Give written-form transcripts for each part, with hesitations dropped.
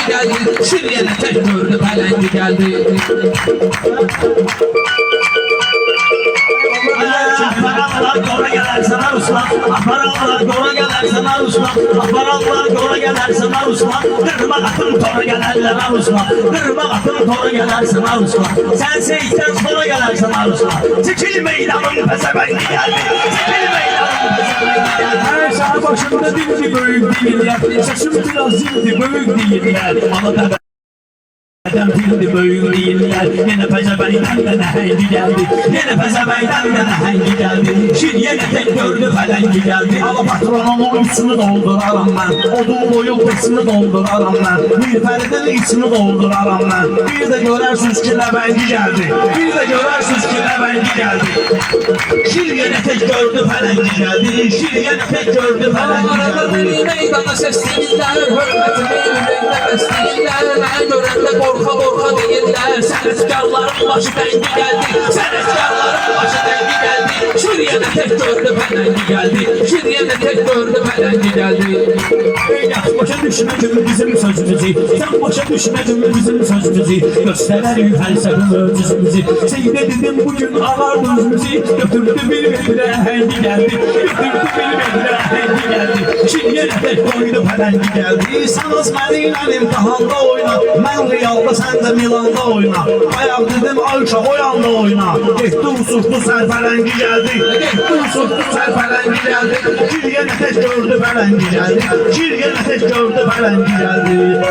geldi. Şiriyene tek gördü pelendi geldi. Aparalar gora gelersen Ruslan, aparalar gora gelersen Ruslan, aparalar gora gelersen Ruslan, kırma atın tora gelerler Ruslan, kırma atın tora gelersen Ruslan, sen seyitten sonra gelersen Ruslan, çekil meydanın pezevengi geldi, çekil meydanın pezevengi geldi. Her saat başında dimdi büyük değiller, saçım biraz zildi büyük değiller, ama da Fildi büyük değiller. Yine pezebeyden de nehengi geldi. Yine pezebeyden de nehengi geldi. Şiriyene tek gördü felengi geldi. Ala patronumun içini dolduraram ben, odun boyu kısmını dolduraram ben, Mirferidin içini dolduraram ben. Bir de görersiniz ki lebengi geldi, bir de görersiniz ki lebengi geldi. Şiriyene tek gördü felengi geldi. Şiriyene tek gördü felengi geldi. Meydana sesliyirler, hürmetimi yüreğine besliyirler. Ben görende korka deyirlər. Sənətkarların başı dəngi gəldi, sənətkarların başı dəngi gəldi. Şiriyene tek gördü pələndi gəldi, şiriyene tek gördü pələndi gəldi. Başa düşmedin bizim sözümüzü, sen başa düşmedin bizim sözümüzü. Gösterelim felsefe ölçüsümüzü, seyredelim bugün ağır gözümüzü. Götürdü bir ahengi geldi, götürdü bir ahengi geldi. Şiriyene tek koydu pelendi geldi. Sen az benimle imtihanda oyna, ben Real'da sen de Milan'da oyna. Bayaq dedim Ayşe o yanda oyna. Getdi usurtlu serpəlengi geldi, getdi usurtlu serpəlengi geldi. Şiriyene tek gördü pelendi geldi, şiriyene tek gördü pelendi geldi.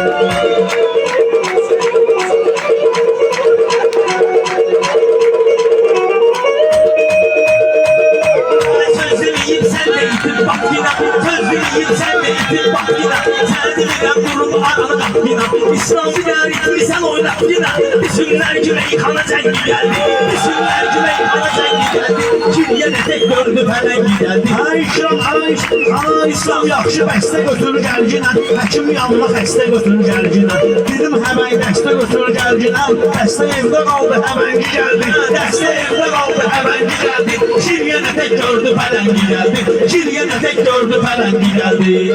Bak yine, sözlüyüm sen de itin bak yine. Sen de durum aranı bak yine. İslam'ı yaritmi sen oynat yine. Düşünler güveyi kana cengi geldi, düşünler güveyi kana cengi geldi. Şiriyene tek gördü pelendi geldi. Ay İslam yaxşı bəstə götür gəlginə, həkim yanına xəstə götür gəlginə. Dedim həmən dəstə götür gəlginə, dəstə evdə qaldı həməngi gəldi, dəstə evdə qaldı həməngi gəldi. Şiriyene tek gördü pelendi geldi, şiriyene tek gördü pelendi geldi.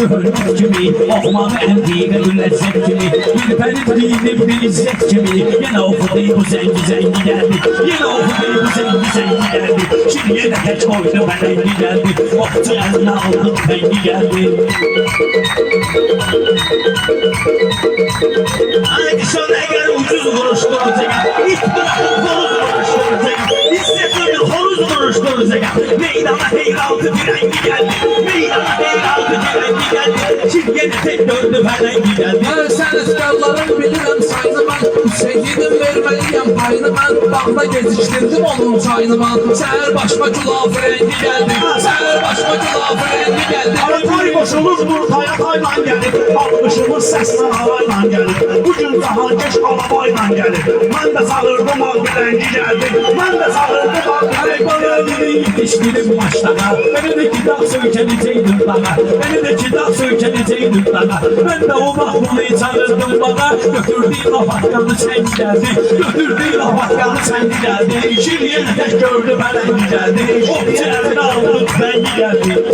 Hürmet kimi, oxumağı əndiqə ləzzət kimi, bir pərin dinib bir izzət kimi. Yenə oxudu bu zəngi gəldi, yenə oxudu bu zəngi gəldi. Şiriyene tek koydu pelendi geldi, oxucu əlinə aldı tüfəngi gəldi. Haydi şöyle eğer ucuz vuruşturacak, ilk bırakıp horuz vuruşturacak, İzzet ömür horuz vuruşturacak. Meydana heyraltı direngi geldi, meydana heyraltı direngi geldi. Şiriyene tek gördü pelendi geldi. Mən sənətkarların bilirəm sayını mən, Hüseyin'in verməliyəm payını mən. Bağda gecikdirdim onun çayını mən. Səhər başıma culaf rengi geldi, səhər başıma culaf rengi geldi. Aratoy boşumuz burtaya tayla gelir, almışımız sesle havayla gelir. Bugün daha geç alabayla gelir. Ben de sağırdım algırengi geldi, ben de sağırdım algırengi geldi. Yetiştirim başlara, beni de kitap sökenecektir bana, beni de kitap sökenecektir bana. Ben de o mahmulu çağırdım bana, götürdüğüm afakkanı sen geldi, götürdüğüm afakkanı sen geldi. Şiriyene tek gördü pelendi geldi, o içeride aldı tüfengi geldi.